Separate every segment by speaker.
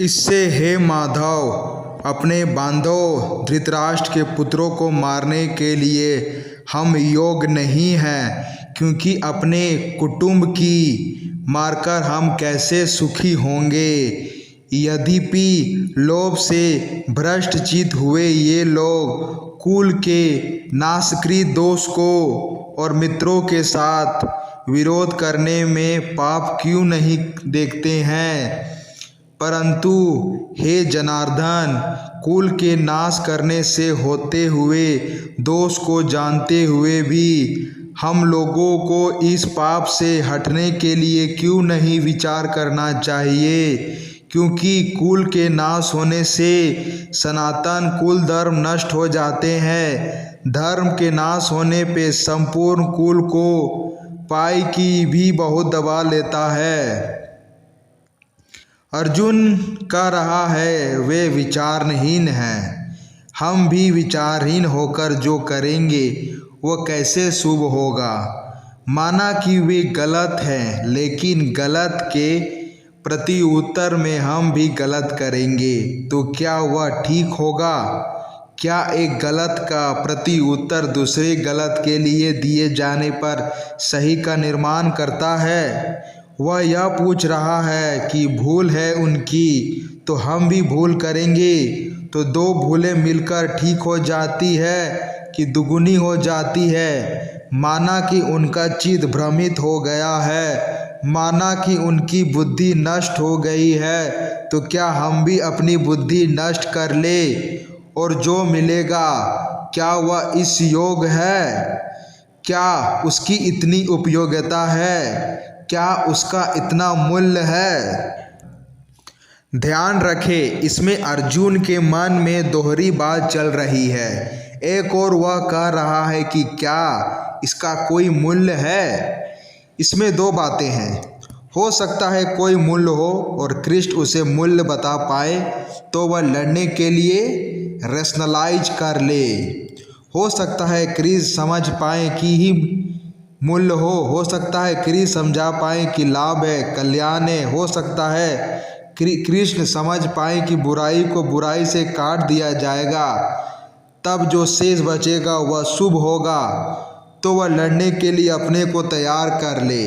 Speaker 1: इससे हे माधव अपने बांधव धृतराष्ट्र के पुत्रों को मारने के लिए हम योग्य नहीं हैं, क्योंकि अपने कुटुंब की मारकर हम कैसे सुखी होंगे। यद्यपि लोभ से भ्रष्ट चित हुए ये लोग कुल के नाशकृत दोष को और मित्रों के साथ विरोध करने में पाप क्यों नहीं देखते हैं। परंतु हे जनार्दन, कुल के नाश करने से होते हुए दोष को जानते हुए भी हम लोगों को इस पाप से हटने के लिए क्यों नहीं विचार करना चाहिए, क्योंकि कुल के नाश होने से सनातन कुल धर्म नष्ट हो जाते हैं। धर्म के नाश होने पे संपूर्ण कुल को पाई की भी बहुत दबा लेता है। अर्जुन कह रहा है वे विचारहीन हैं। हम भी विचारहीन होकर जो करेंगे वह कैसे शुभ होगा। माना कि वे गलत हैं, लेकिन गलत के प्रति उत्तर में हम भी गलत करेंगे तो क्या वह ठीक होगा। क्या एक गलत का प्रति उत्तर दूसरे गलत के लिए दिए जाने पर सही का निर्माण करता है। वह यह पूछ रहा है कि भूल है उनकी तो हम भी भूल करेंगे, तो दो भूलें मिलकर ठीक हो जाती है कि दुगुनी हो जाती है। माना कि उनका चित्त भ्रमित हो गया है, माना कि उनकी बुद्धि नष्ट हो गई है, तो क्या हम भी अपनी बुद्धि नष्ट कर ले और जो मिलेगा क्या वह इस योग है। क्या उसकी इतनी उपयोगिता है, क्या उसका इतना मूल्य है। ध्यान रखें, इसमें अर्जुन के मन में दोहरी बात चल रही है। एक और वह कह रहा है कि क्या इसका कोई मूल्य है। इसमें दो बातें हैं। हो सकता है कोई मूल्य हो और कृष्ण उसे मूल्य बता पाए तो वह लड़ने के लिए रैशनलाइज कर ले। हो सकता है कृष्ण समझ पाए कि ही मूल्य हो सकता है कृष्ण समझा पाए कि लाभ है, कल्याण है। हो सकता है कृष्ण समझ पाए कि बुराई को बुराई से काट दिया जाएगा, तब जो शेष बचेगा वह शुभ होगा, तो वह लड़ने के लिए अपने को तैयार कर ले।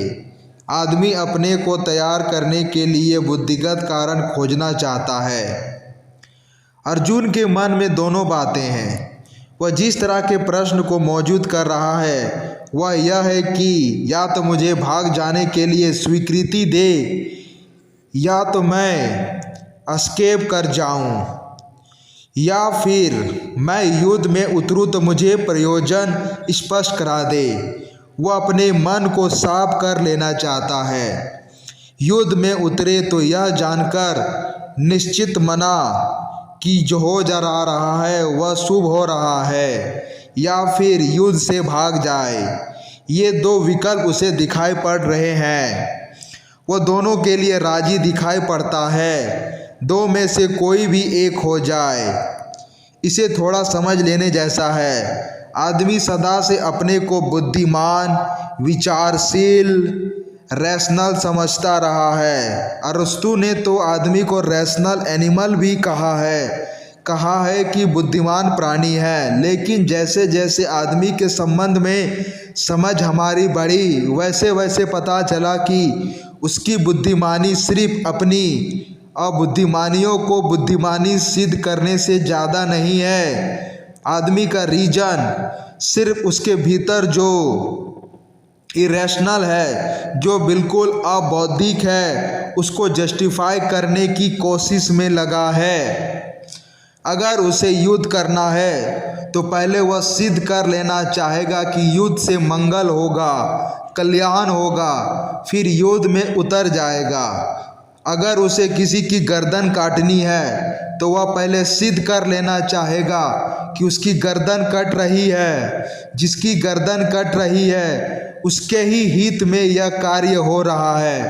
Speaker 1: आदमी अपने को तैयार करने के लिए बुद्धिगत कारण खोजना चाहता है। अर्जुन के मन में दोनों बातें हैं। वह जिस तरह के प्रश्न को मौजूद कर रहा है वह यह है कि या तो मुझे भाग जाने के लिए स्वीकृति दे, या तो मैं एस्केप कर जाऊं, या फिर मैं युद्ध में उतरूं तो मुझे प्रयोजन स्पष्ट करा दे। वह अपने मन को साफ कर लेना चाहता है। युद्ध में उतरे तो यह जानकर निश्चित मना कि जो हो जा रहा है वह शुभ हो रहा है, या फिर युद्ध से भाग जाए। ये दो विकल्प उसे दिखाई पड़ रहे हैं। वह दोनों के लिए राजी दिखाई पड़ता है। दो में से कोई भी एक हो जाए। इसे थोड़ा समझ लेने जैसा है। आदमी सदा से अपने को बुद्धिमान, विचारशील, रैशनल समझता रहा है। अरस्तु ने तो आदमी को रैशनल एनिमल भी कहा है कि बुद्धिमान प्राणी है। लेकिन जैसे जैसे आदमी के संबंध में समझ हमारी बढ़ी वैसे वैसे पता चला कि उसकी बुद्धिमानी सिर्फ अपनी अबुद्धिमानियों को बुद्धिमानी सिद्ध करने से ज़्यादा नहीं है। आदमी का रीजन सिर्फ उसके भीतर जो इरेशनल है, जो बिल्कुल अबौद्धिक है, उसको जस्टिफाई करने की कोशिश में लगा है। अगर उसे युद्ध करना है तो पहले वह सिद्ध कर लेना चाहेगा कि युद्ध से मंगल होगा, कल्याण होगा, फिर युद्ध में उतर जाएगा। अगर उसे किसी की गर्दन काटनी है तो वह पहले सिद्ध कर लेना चाहेगा कि उसकी गर्दन कट रही है। जिसकी गर्दन कट रही है उसके ही हित में यह कार्य हो रहा है,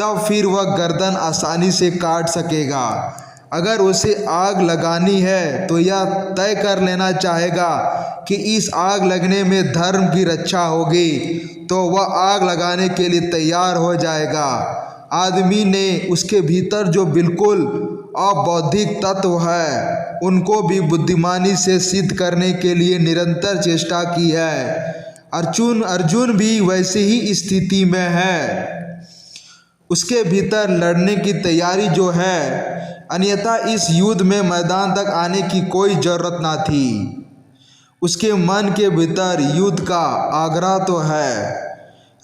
Speaker 1: तब फिर वह गर्दन आसानी से काट सकेगा। अगर उसे आग लगानी है तो यह तय कर लेना चाहेगा कि इस आग लगने में धर्म की रक्षा होगी, तो वह आग लगाने के लिए तैयार हो जाएगा। आदमी ने उसके भीतर जो बिल्कुल अबौद्धिक तत्व है, उनको भी बुद्धिमानी से सिद्ध करने के लिए निरंतर चेष्टा की है। अर्जुन भी वैसे ही स्थिति में है, उसके भीतर लड़ने की तैयारी जो है, अन्यथा इस युद्ध में मैदान तक आने की कोई ज़रूरत ना थी। उसके मन के भीतर युद्ध का आग्रह तो है,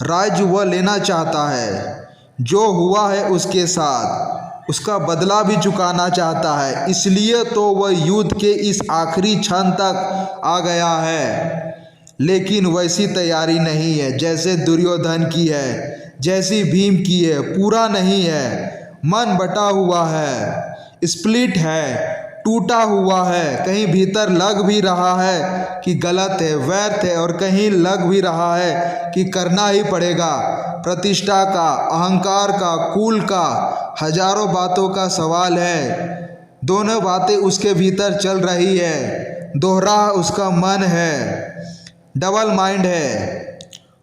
Speaker 1: राज्य वह लेना चाहता है, जो हुआ है उसके साथ उसका बदला भी चुकाना चाहता है, इसलिए तो वह युद्ध के इस आखिरी क्षण तक आ गया है। लेकिन वैसी तैयारी नहीं है जैसे दुर्योधन की है, जैसी भीम की है, पूरा नहीं है। मन बटा हुआ है, स्प्लिट है, टूटा हुआ है। कहीं भीतर लग भी रहा है कि गलत है, व्यर्थ है, और कहीं लग भी रहा है कि करना ही पड़ेगा। प्रतिष्ठा का, अहंकार का, कुल का, हजारों बातों का सवाल है। दोनों बातें उसके भीतर चल रही है, दोहरा उसका मन है, डबल माइंड है।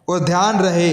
Speaker 1: और ध्यान रहे,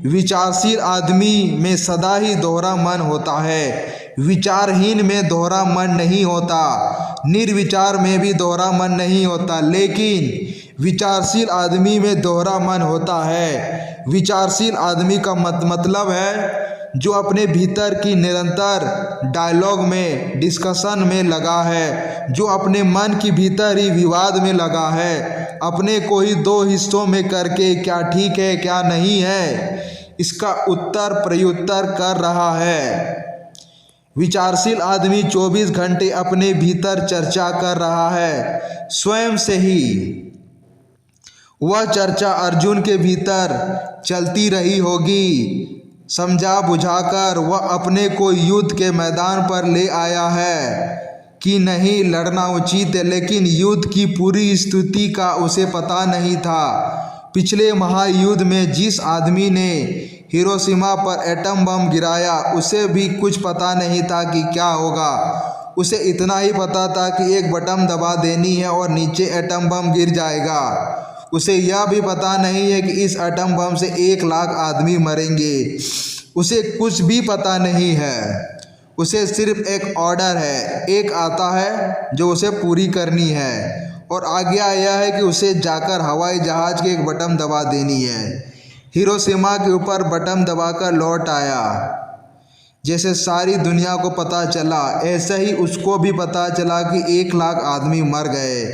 Speaker 1: विचारशील आदमी में सदा ही दोहरा मन होता है, विचारहीन में दोहरा मन नहीं होता, निर्विचार में भी दोहरा मन नहीं होता, लेकिन विचारशील आदमी में दोहरा मन होता है। विचारशील आदमी का मतलब है जो अपने भीतर की निरंतर डायलॉग में, डिस्कशन में लगा है, जो अपने मन की भीतर ही विवाद में लगा है, अपने को ही दो हिस्सों में करके क्या ठीक है क्या नहीं है इसका उत्तर प्रत्युत्तर कर रहा है। विचारशील आदमी 24 घंटे अपने भीतर चर्चा कर रहा है स्वयं से ही। वह चर्चा अर्जुन के भीतर चलती रही होगी, समझा बुझाकर वह अपने को युद्ध के मैदान पर ले आया है कि नहीं लड़ना उचित है, लेकिन युद्ध की पूरी स्थिति का उसे पता नहीं था। पिछले महायुद्ध में जिस आदमी ने हिरोशिमा पर एटम बम गिराया, उसे भी कुछ पता नहीं था कि क्या होगा। उसे इतना ही पता था कि एक बटन दबा देनी है और नीचे एटम बम गिर जाएगा। उसे यह भी पता नहीं है कि इस एटम बम से 1 लाख आदमी मरेंगे। उसे कुछ भी पता नहीं है, उसे सिर्फ एक ऑर्डर है, एक आता है जो उसे पूरी करनी है, और आज्ञा यह है कि उसे जाकर हवाई जहाज़ के एक बटन दबा देनी है। हिरोशिमा के ऊपर बटन दबाकर लौट आया। जैसे सारी दुनिया को पता चला, ऐसे ही उसको भी पता चला कि 1 लाख आदमी मर गए।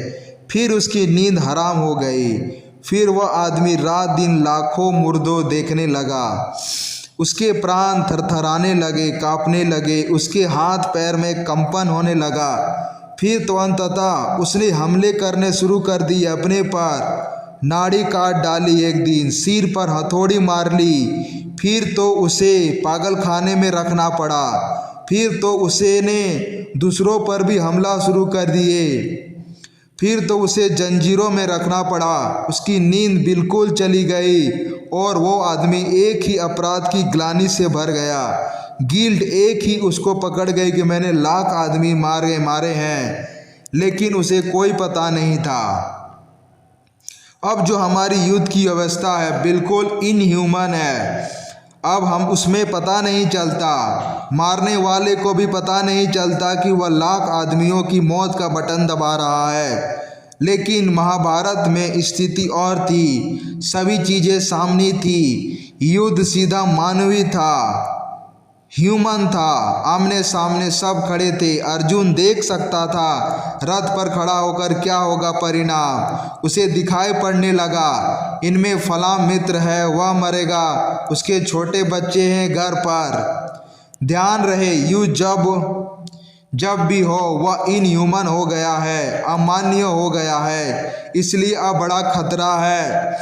Speaker 1: फिर उसकी नींद हराम हो गई। फिर वह आदमी रात दिन लाखों मुर्दों देखने लगा। उसके प्राण थरथराने लगे, कांपने लगे, उसके हाथ पैर में कंपन होने लगा। फिर तो अंततः उसने हमले करने शुरू कर दिए अपने पर। नाड़ी काट डाली एक दिन, सिर पर हथौड़ी मार ली। फिर तो उसे पागल खाने में रखना पड़ा। फिर तो उसे ने दूसरों पर भी हमला शुरू कर दिए। फिर तो उसे जंजीरों में रखना पड़ा। उसकी नींद बिल्कुल चली गई और वो आदमी एक ही अपराध की ग्लानि से भर गया। गिल्ट एक ही उसको पकड़ गई कि मैंने लाख आदमी मारे हैं, लेकिन उसे कोई पता नहीं था। अब जो हमारी युद्ध की व्यवस्था है बिल्कुल इनह्यूमन है। अब हम उसमें पता नहीं चलता, मारने वाले को भी पता नहीं चलता कि वह लाख आदमियों की मौत का बटन दबा रहा है। लेकिन महाभारत में स्थिति और थी, सभी चीज़ें सामने थी। युद्ध सीधा मानवीय था, ह्यूमन था, आमने सामने सब खड़े थे। अर्जुन देख सकता था रथ पर खड़ा होकर क्या होगा परिणाम। उसे दिखाई पड़ने लगा, इनमें फला मित्र है, वह मरेगा, उसके छोटे बच्चे हैं घर पर। ध्यान रहे, युद्ध जब भी हो वह इनह्यूमन हो गया है, अमान्य हो गया है। इसलिए अब बड़ा खतरा है,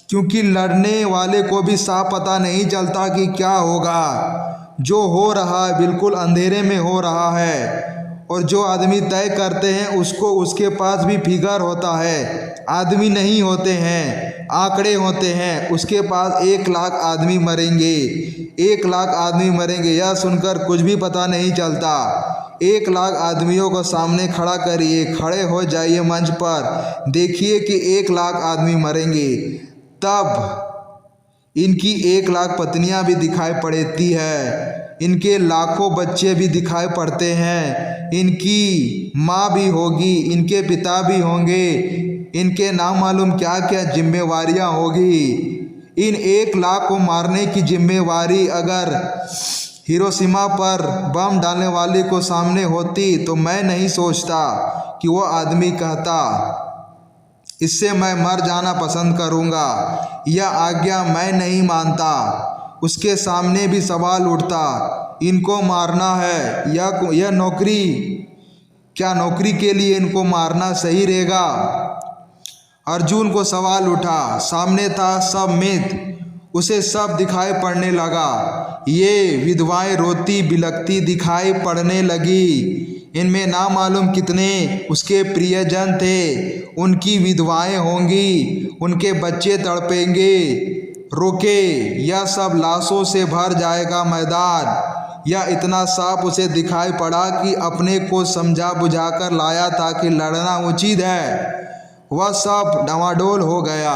Speaker 1: क्योंकि लड़ने वाले को भी साफ पता नहीं चलता कि क्या होगा। जो हो रहा है बिल्कुल अंधेरे में हो रहा है। और जो आदमी तय करते हैं उसको उसके पास भी फिगर होता है, आदमी नहीं होते हैं, आंकड़े होते हैं। उसके पास 1 लाख आदमी मरेंगे, 1 लाख आदमी मरेंगे, यह सुनकर कुछ भी पता नहीं चलता। 1 लाख आदमियों को सामने खड़ा करिए, खड़े हो जाइए मंच पर, देखिए कि 1 लाख आदमी मरेंगे। तब इनकी 1 लाख पत्नियां भी दिखाई पड़ती है, इनके लाखों बच्चे भी दिखाई पड़ते हैं, इनकी माँ भी होगी, इनके पिता भी होंगे, इनके नाम मालूम क्या क्या जिम्मेवारियाँ होगी। इन 1 लाख को मारने की जिम्मेवारी अगर हिरोशिमा पर बम डालने वाले को सामने होती तो मैं नहीं सोचता कि वो आदमी कहता इससे मैं मर जाना पसंद करूँगा, यह आज्ञा मैं नहीं मानता। उसके सामने भी सवाल उठता, इनको मारना है, यह नौकरी, क्या नौकरी के लिए इनको मारना सही रहेगा? अर्जुन को सवाल उठा, सामने था सब मिथ, उसे सब दिखाई पड़ने लगा। ये विधवाएं रोती बिलखती दिखाई पड़ने लगी। इनमें ना मालूम कितने उसके प्रियजन थे, उनकी विधवाएं होंगी, उनके बच्चे तड़पेंगे। रोके, यह सब लाशों से भर जाएगा मैदान। यह इतना साफ उसे दिखाई पड़ा कि अपने को समझा बुझाकर लाया था कि लड़ना उचित है। वह सब डवाडोल हो गया।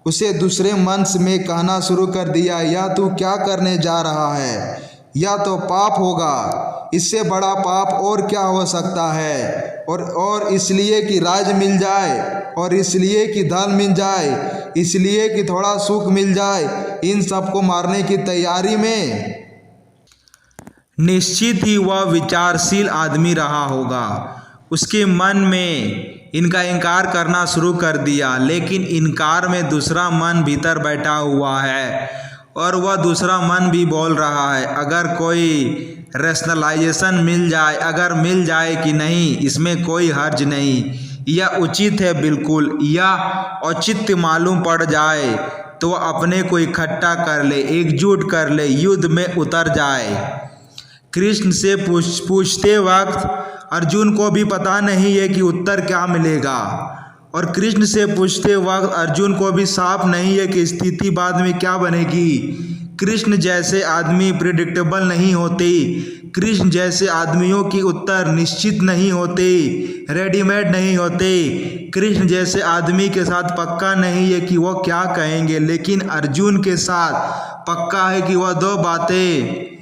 Speaker 1: उसे दूसरे मंच में कहना शुरू कर दिया, यह तू क्या करने जा रहा है? यह तो पाप होगा, इससे बड़ा पाप और क्या हो सकता है? और इसलिए कि राज मिल जाए, और इसलिए कि धन मिल जाए, इसलिए कि थोड़ा सुख मिल जाए, इन सबको मारने की तैयारी में
Speaker 2: निश्चित ही वह विचारशील आदमी रहा होगा। उसके मन में इनका इनकार करना शुरू कर दिया, लेकिन इनकार में दूसरा मन भीतर बैठा हुआ है और वह दूसरा मन भी बोल रहा है, अगर कोई रैशनलाइजेशन मिल जाए, अगर मिल जाए कि नहीं, इसमें कोई हर्ज नहीं, यह उचित है बिल्कुल, यह औचित्य मालूम पड़ जाए तो वह अपने को इकट्ठा कर ले, एकजुट कर ले, युद्ध में उतर जाए। कृष्ण से पूछते वक्त अर्जुन को भी पता नहीं है कि उत्तर क्या मिलेगा, और कृष्ण से पूछते वक्त अर्जुन को भी साफ नहीं है कि स्थिति बाद में क्या बनेगी। कृष्ण जैसे आदमी प्रिडिक्टेबल नहीं होते, कृष्ण जैसे आदमियों की उत्तर निश्चित नहीं होते, रेडीमेड नहीं होते। कृष्ण जैसे आदमी के साथ पक्का नहीं है कि वह क्या कहेंगे, लेकिन अर्जुन के साथ पक्का है कि वह 2 बातें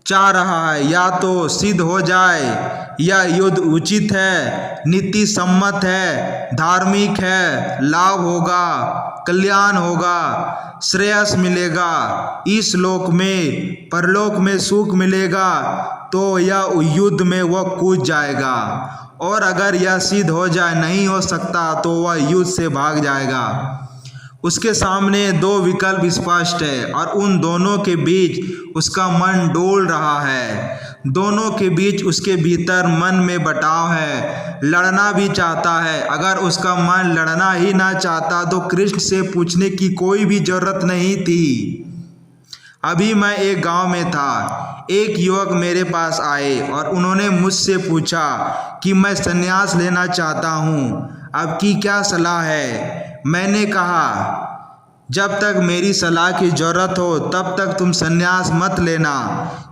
Speaker 2: चाह रहा है, या तो सिद्ध हो जाए, या युद्ध उचित है, नीति सम्मत है, धार्मिक है, लाभ होगा, कल्याण होगा, श्रेयस मिलेगा, इस लोक में परलोक में सुख मिलेगा, तो यह युद्ध में वह कूद जाएगा। और अगर यह सिद्ध हो जाए नहीं हो सकता तो वह युद्ध से भाग जाएगा। उसके सामने 2 विकल्प स्पष्ट है और उन दोनों के बीच उसका मन डोल रहा है। दोनों के बीच उसके भीतर मन में बटाव है, लड़ना भी चाहता है। अगर उसका मन लड़ना ही ना चाहता तो कृष्ण से पूछने की कोई भी जरूरत नहीं थी। अभी मैं एक गांव में था, एक युवक मेरे पास आए और उन्होंने मुझसे पूछा कि मैं संन्यास लेना चाहता हूँ, आपकी क्या सलाह है? मैंने कहा, जब तक मेरी सलाह की ज़रूरत हो तब तक तुम संन्यास मत लेना,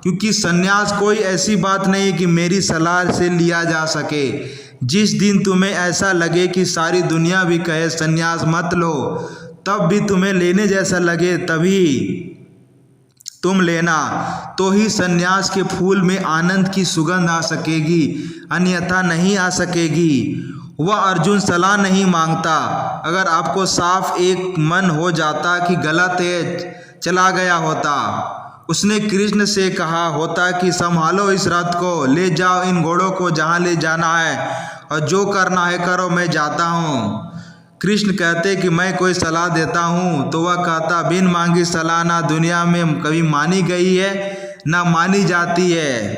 Speaker 2: क्योंकि संन्यास कोई ऐसी बात नहीं कि मेरी सलाह से लिया जा सके। जिस दिन तुम्हें ऐसा लगे कि सारी दुनिया भी कहे संन्यास मत लो, तब भी तुम्हें लेने जैसा लगे तभी तुम लेना, तो ही संन्यास के फूल में आनंद की सुगंध आ सकेगी, अन्यथा नहीं आ सकेगी। वह अर्जुन सलाह नहीं मांगता। अगर आपको साफ एक मन हो जाता कि गलत है, चला गया होता। उसने कृष्ण से कहा होता कि संभालो इस रथ को, ले जाओ इन घोड़ों को जहाँ ले जाना है, और जो करना है करो, मैं जाता हूँ। कृष्ण कहते कि मैं कोई सलाह देता हूँ, तो वह कहता, बिन मांगी सलाह ना दुनिया में कभी मानी गई है ना मानी जाती है।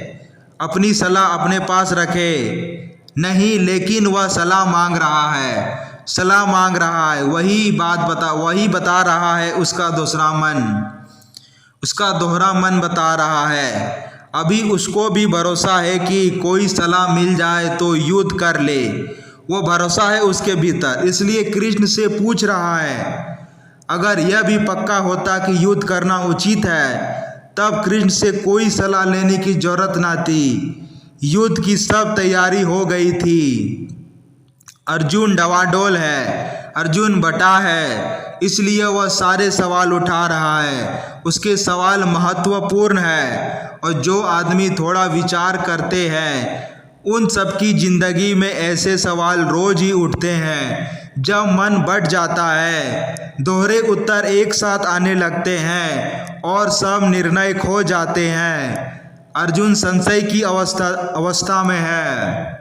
Speaker 2: अपनी सलाह अपने पास रखे। नहीं, लेकिन वह सलाह मांग रहा है, सलाह मांग रहा है, वही बता रहा है उसका दूसरा मन, उसका दोहरा मन बता रहा है। अभी उसको भी भरोसा है कि कोई सलाह मिल जाए तो युद्ध कर ले, वो भरोसा है उसके भीतर, इसलिए कृष्ण से पूछ रहा है। अगर यह भी पक्का होता कि युद्ध करना उचित है, तब कृष्ण से कोई सलाह लेने की जरूरत ना थी। युद्ध की सब तैयारी हो गई थी। अर्जुन डवाडोल है, अर्जुन बटा है, इसलिए वह सारे सवाल उठा रहा है। उसके सवाल महत्वपूर्ण है और जो आदमी थोड़ा विचार करते हैं उन सबकी ज़िंदगी में ऐसे सवाल रोज़ ही उठते हैं। जब मन बट जाता है, दोहरे उत्तर एक साथ आने लगते हैं और सब निर्णय खो जाते हैं। अर्जुन संशय की अवस्था में है,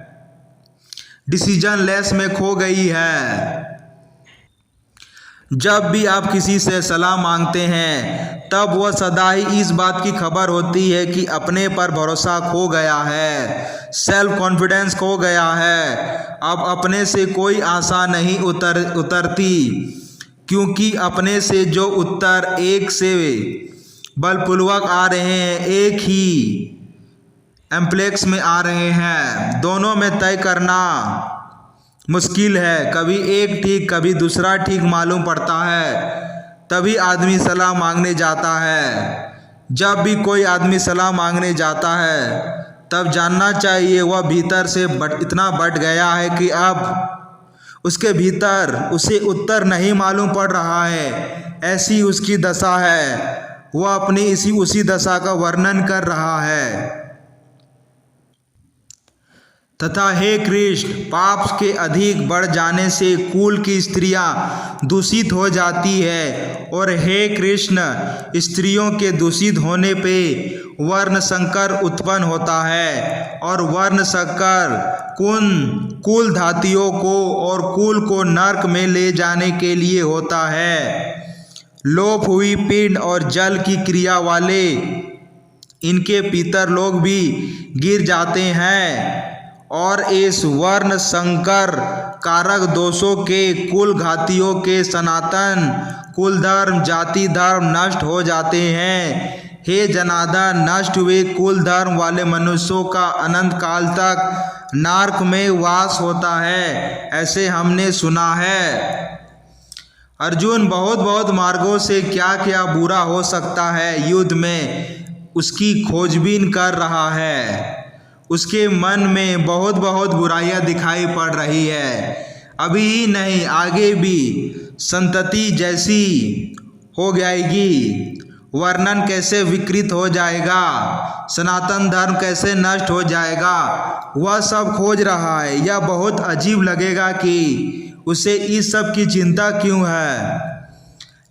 Speaker 2: डिसीजन लेस में खो गई है। जब भी आप किसी से सलाह मांगते हैं तब वह सदा ही इस बात की खबर होती है कि अपने पर भरोसा खो गया है, सेल्फ कॉन्फिडेंस खो गया है। अब अपने से कोई आशा नहीं उतरती, क्योंकि अपने से जो उत्तर एक से बलपूर्वक आ रहे हैं, एक ही एम्प्लेक्स में आ रहे हैं। दोनों में तय करना मुश्किल है। कभी एक ठीक कभी दूसरा ठीक मालूम पड़ता है, तभी आदमी सलाह मांगने जाता है। जब भी कोई आदमी सलाह मांगने जाता है तब जानना चाहिए वह भीतर से इतना बट गया है कि अब उसके भीतर उसे उत्तर नहीं मालूम पड़ रहा है। ऐसी उसकी दशा है। वह अपनी उसी दशा का वर्णन कर रहा है। तथा हे कृष्ण, पाप के अधिक बढ़ जाने से कुल की स्त्रियां दूषित हो जाती है और हे कृष्ण, स्त्रियों के दूषित होने पे वर्ण संकर उत्पन्न होता है और वर्ण संकर कुल धातियों को और कुल को नरक में ले जाने के लिए होता है। लोप हुई पिंड और जल की क्रिया वाले इनके पितर लोग भी गिर जाते हैं और इस वर्ण संकर कारक दोषों के कुल घातियों के सनातन कुल धर्म जाति धर्म नष्ट हो जाते हैं। हे जनार्दन, नष्ट हुए कुल धर्म वाले मनुष्यों का अनंत काल तक नरक में वास होता है, ऐसे हमने सुना है। अर्जुन, बहुत मार्गों से क्या क्या बुरा हो सकता है युद्ध में उसकी खोजबीन कर रहा है। उसके मन में बहुत बुराइयां दिखाई पड़ रही है। अभी ही नहीं, आगे भी संतति जैसी हो जाएगी, वर्णन कैसे विकृत हो जाएगा, सनातन धर्म कैसे नष्ट हो जाएगा, वह सब खोज रहा है। यह बहुत अजीब लगेगा कि उसे इस सब की चिंता क्यों है।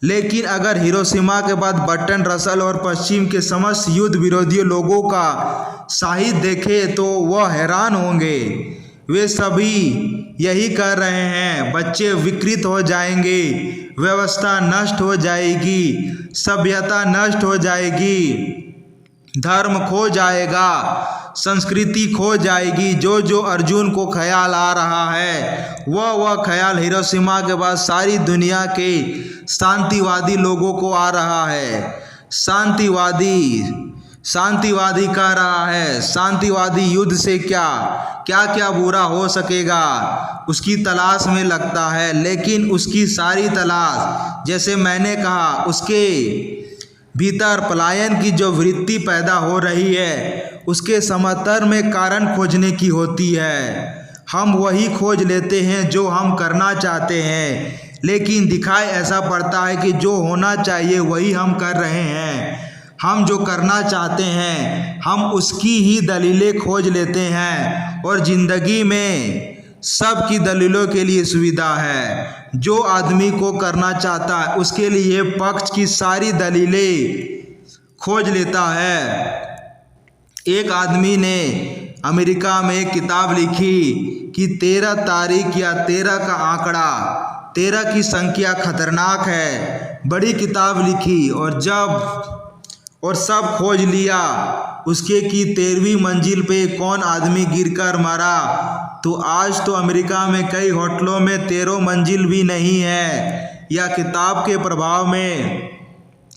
Speaker 2: लेकिन अगर हिरोशिमा के बाद बर्टन रसल और पश्चिम के समस्त युद्ध विरोधी लोगों का साहित्य देखे तो वह हैरान होंगे। वे सभी यही कर रहे हैं। बच्चे विकृत हो जाएंगे, व्यवस्था नष्ट हो जाएगी, सभ्यता नष्ट हो जाएगी, धर्म खो जाएगा, संस्कृति खो जाएगी। जो अर्जुन को ख्याल आ रहा है वह ख्याल हिरोशिमा के बाद सारी दुनिया के शांतिवादी लोगों को आ रहा है। शांतिवादी कह रहा है, शांतिवादी युद्ध से क्या बुरा हो सकेगा, उसकी तलाश में लगता है। लेकिन उसकी सारी तलाश, जैसे मैंने कहा, उसके भीतर पलायन की जो वृत्ति पैदा हो रही है उसके समांतर में कारण खोजने की होती है। हम वही खोज लेते हैं जो हम करना चाहते हैं, लेकिन दिखाई ऐसा पड़ता है कि जो होना चाहिए वही हम कर रहे हैं। हम जो करना चाहते हैं हम उसकी ही दलीलें खोज लेते हैं और ज़िंदगी में सब की दलीलों के लिए सुविधा है। जो आदमी को करना चाहता है उसके लिए पक्ष की सारी दलीलें खोज लेता है। एक आदमी ने अमेरिका में एक किताब लिखी कि 13 तारीख या 13 का आंकड़ा, 13 की संख्या खतरनाक है। बड़ी किताब लिखी और सब खोज लिया उसके कि 13वीं मंजिल पे कौन आदमी गिरकर मरा। तो आज तो अमेरिका में कई होटलों में 13 मंजिल भी नहीं है। या किताब के प्रभाव में,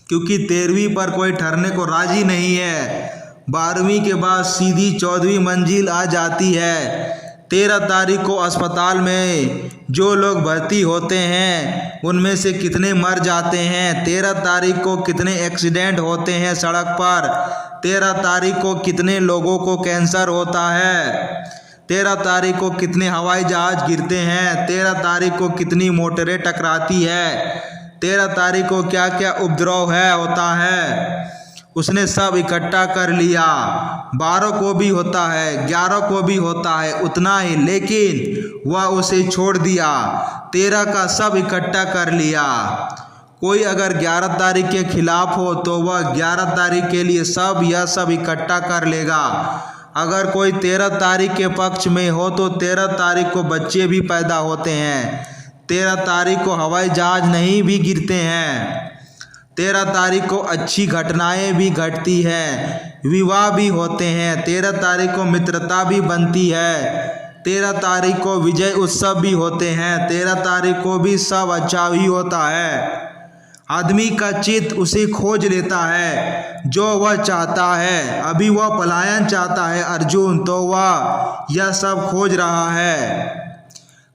Speaker 2: क्योंकि 13वीं पर कोई ठहरने को राजी नहीं है, 12वीं के बाद सीधी 14वीं मंजिल आ जाती है। 13 तारीख को अस्पताल में जो लोग भर्ती होते हैं उनमें से कितने मर जाते हैं। 13 तारीख को कितने एक्सीडेंट होते हैं सड़क पर। 13 तारीख को कितने लोगों को कैंसर होता है। 13 तारीख को कितने हवाई जहाज गिरते हैं। 13 तारीख को कितनी मोटरें टकराती है। 13 तारीख को क्या क्या उपद्रव होता है उसने सब इकट्ठा कर लिया। 12 को भी होता है, 11 को भी होता है, उतना ही, लेकिन वह उसे छोड़ दिया। 13 का सब इकट्ठा कर लिया। कोई अगर 11 तारीख के खिलाफ हो तो वह 11 तारीख के लिए यह सब इकट्ठा कर लेगा। अगर कोई 13 तारीख के पक्ष में हो तो 13 तारीख को बच्चे भी पैदा होते हैं। 13 तारीख को हवाई जहाज नहीं भी गिरते हैं। 13 तारीख को अच्छी घटनाएं भी घटती हैं, विवाह भी होते हैं। 13 तारीख को मित्रता भी बनती है। 13 तारीख को विजय उत्सव भी होते हैं। 13 तारीख को भी सब अच्छा ही होता है। आदमी का चित्त उसे खोज लेता है जो वह चाहता है। अभी वह पलायन चाहता है अर्जुन, तो वह यह सब खोज रहा है।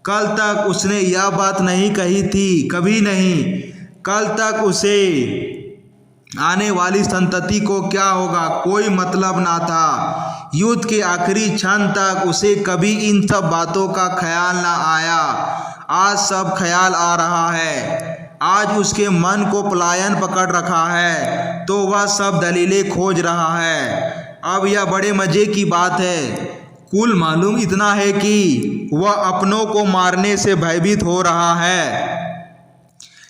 Speaker 2: कल तक उसने यह बात नहीं कही थी, कभी नहीं। कल तक उसे आने वाली संतति को क्या होगा कोई मतलब ना था। युद्ध के आखिरी क्षण तक उसे कभी इन सब बातों का ख्याल ना आया। आज सब ख्याल आ रहा है। आज उसके मन को पलायन पकड़ रखा है तो वह सब दलीलें खोज रहा है। अब यह बड़े मज़े की बात है। कुल मालूम इतना है कि वह अपनों को मारने से भयभीत हो रहा है,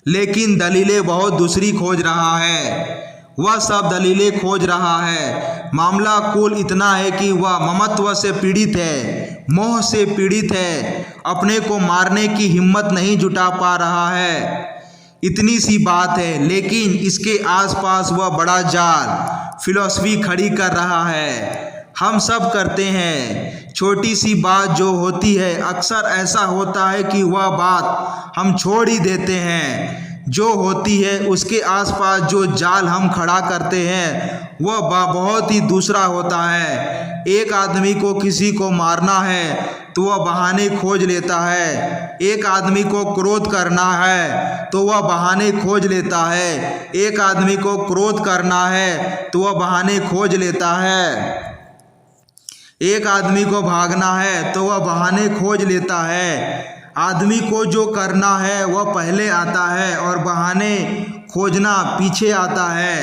Speaker 2: लेकिन दलीलें बहुत दूसरी खोज रहा है। वह सब दलीलें खोज रहा है। मामला कुल इतना है कि वह ममत्व से पीड़ित है, मोह से पीड़ित है, अपने को मारने की हिम्मत नहीं जुटा पा रहा है। इतनी सी बात है, लेकिन इसके आसपास वह बड़ा जाल फिलॉसफी खड़ी कर रहा है। हम सब करते हैं। छोटी सी बात जो होती है अक्सर ऐसा होता है कि वह बात हम छोड़ ही देते हैं। जो होती है उसके आसपास जो जाल हम खड़ा करते हैं वह बहुत ही दूसरा होता है। एक आदमी को किसी को मारना है तो वह बहाने खोज लेता है। एक आदमी को क्रोध करना है तो वह बहाने खोज लेता है। एक आदमी को क्रोध करना है तो वह बहाने खोज लेता है। एक आदमी को भागना है तो वह बहाने खोज लेता है। आदमी को जो करना है वह पहले आता है और बहाने खोजना पीछे आता है।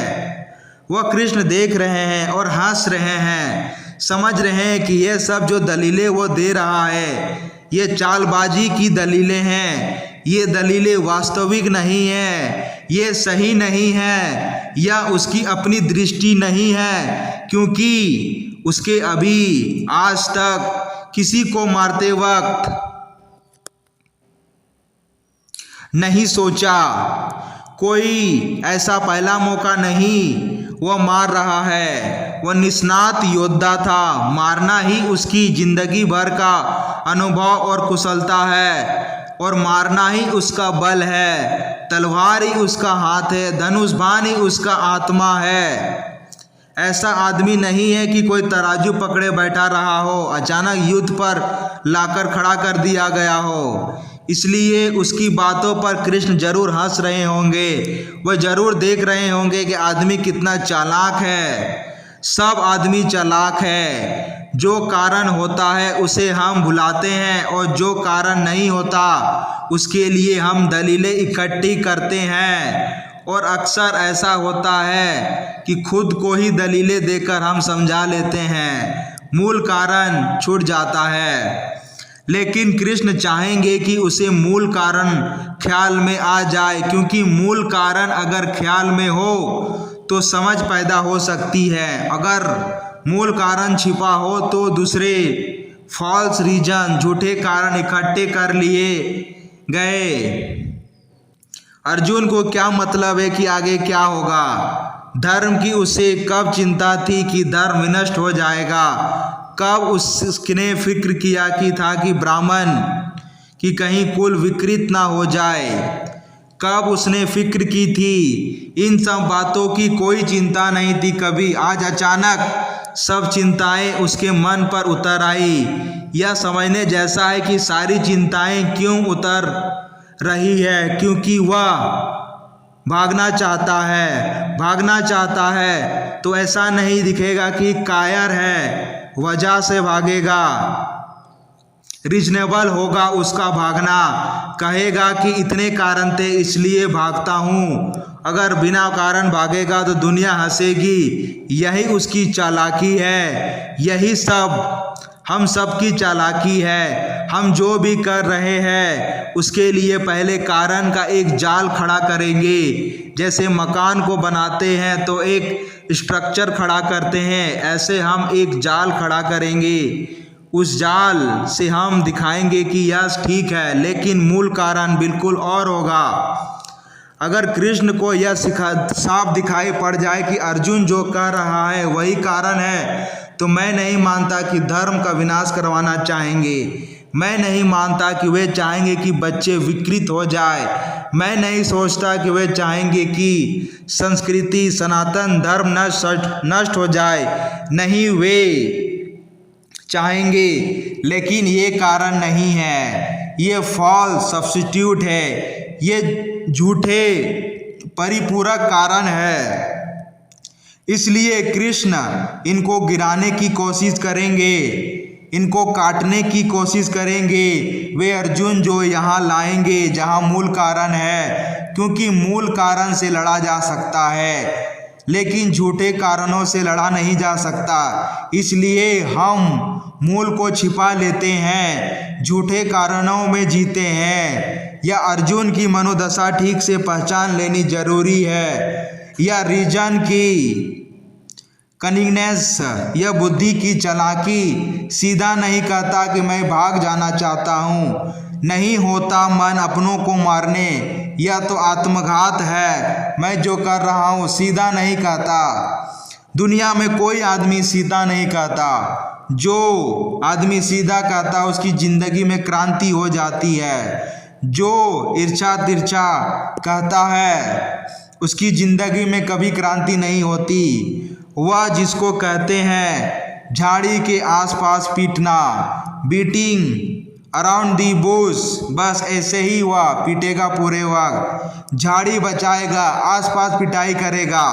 Speaker 2: वह कृष्ण देख रहे हैं और हंस रहे हैं, समझ रहे हैं कि ये सब जो दलीलें वो दे रहा है ये चालबाजी की दलीलें हैं। ये दलीलें वास्तविक नहीं है, ये सही नहीं है, या उसकी अपनी दृष्टि नहीं है, क्योंकि उसके अभी आज तक किसी को मारते वक्त नहीं सोचा। कोई ऐसा पहला मौका नहीं। वह मार रहा है। वह निष्णात योद्धा था। मारना ही उसकी जिंदगी भर का अनुभव और कुशलता है और मारना ही उसका बल है। तलवार ही उसका हाथ है, धनुष बाण ही उसका आत्मा है। ऐसा आदमी नहीं है कि कोई तराजू पकड़े बैठा रहा हो, अचानक युद्ध पर लाकर खड़ा कर दिया गया हो। इसलिए उसकी बातों पर कृष्ण जरूर हंस रहे होंगे। वह जरूर देख रहे होंगे कि आदमी कितना चालाक है। सब आदमी चालाक है। जो कारण होता है उसे हम भुलाते हैं और जो कारण नहीं होता उसके लिए हम दलीलें इकट्ठी करते हैं। और अक्सर ऐसा होता है कि खुद को ही दलीलें देकर हम समझा लेते हैं, मूल कारण छूट जाता है। लेकिन कृष्ण चाहेंगे कि उसे मूल कारण ख्याल में आ जाए, क्योंकि मूल कारण अगर ख्याल में हो तो समझ पैदा हो सकती है। अगर मूल कारण छिपा हो तो दूसरे फॉल्स रीजन, झूठे कारण इकट्ठे कर लिए गए। अर्जुन को क्या मतलब है कि आगे क्या होगा। धर्म की उसे कब चिंता थी कि धर्म विनष्ट हो जाएगा। कब उसने फिक्र किया कि था कि ब्राह्मण की कहीं कुल विकृत ना हो जाए। कब उसने फिक्र की थी। इन सब बातों की कोई चिंता नहीं थी कभी। आज अचानक सब चिंताएं उसके मन पर उतर आई। यह समझने जैसा है कि सारी चिंताएं क्यों उतर रही है, क्योंकि वह भागना चाहता है। भागना चाहता है तो ऐसा नहीं दिखेगा कि कायर है, वजह से भागेगा। रीजनेबल होगा उसका भागना। कहेगा कि इतने कारण थे इसलिए भागता हूँ। अगर बिना कारण भागेगा तो दुनिया हंसेगी। यही उसकी चालाकी है। यही सब हम सब की चालाकी है। हम जो भी कर रहे हैं उसके लिए पहले कारण का एक जाल खड़ा करेंगे। जैसे मकान को बनाते हैं तो एक स्ट्रक्चर खड़ा करते हैं, ऐसे हम एक जाल खड़ा करेंगे। उस जाल से हम दिखाएंगे कि यह ठीक है, लेकिन मूल कारण बिल्कुल और होगा। अगर कृष्ण को यह साफ दिखाई पड़ जाए कि अर्जुन जो कर रहा है वही कारण है, तो मैं नहीं मानता कि धर्म का विनाश करवाना चाहेंगे। मैं नहीं मानता कि वे चाहेंगे कि बच्चे विकृत हो जाए। मैं नहीं सोचता कि वे चाहेंगे कि संस्कृति सनातन धर्म नष्ट हो जाए। नहीं, वे चाहेंगे, लेकिन ये कारण नहीं है। ये फॉल्स सब्स्टिट्यूट है। ये झूठे परिपूरक कारण है। इसलिए कृष्ण इनको गिराने की कोशिश करेंगे, इनको काटने की कोशिश करेंगे। वे अर्जुन जो यहाँ लाएंगे जहाँ मूल कारण है, क्योंकि मूल कारण से लड़ा जा सकता है, लेकिन झूठे कारणों से लड़ा नहीं जा सकता। इसलिए हम मूल को छिपा लेते हैं, झूठे कारणों में जीते हैं। या अर्जुन की मनोदशा ठीक से पहचान लेनी जरूरी है। या रीजन की कनिंगनेस, यह बुद्धि की चालाकी सीधा नहीं कहता कि मैं भाग जाना चाहता हूँ। नहीं होता मन अपनों को मारने, यह तो आत्मघात है। मैं जो कर रहा हूँ सीधा नहीं कहता। दुनिया में कोई आदमी सीधा नहीं कहता। जो आदमी सीधा कहता उसकी ज़िंदगी में क्रांति हो जाती है। जो ईर्ष्या तिरछा कहता है उसकी ज़िंदगी में कभी क्रांति नहीं होती। वह जिसको कहते हैं झाड़ी के आसपास पीटना, बीटिंग अराउंड दी बुश, बस ऐसे ही वह पीटेगा पूरे वक्त। झाड़ी बचाएगा, आसपास पिटाई करेगा,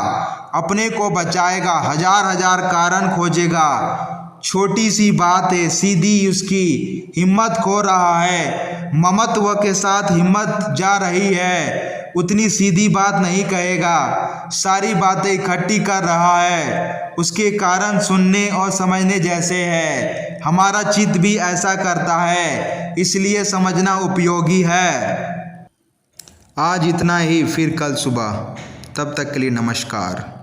Speaker 2: अपने को बचाएगा, हजार कारण खोजेगा। छोटी सी बात है, सीधी उसकी हिम्मत खो रहा है। ममत्व के साथ हिम्मत जा रही है, उतनी सीधी बात नहीं कहेगा। सारी बातें इकट्ठी कर रहा है। उसके कारण सुनने और समझने जैसे है। हमारा चित्त भी ऐसा करता है, इसलिए समझना उपयोगी है।
Speaker 1: आज इतना ही, फिर कल सुबह। तब तक के लिए नमस्कार।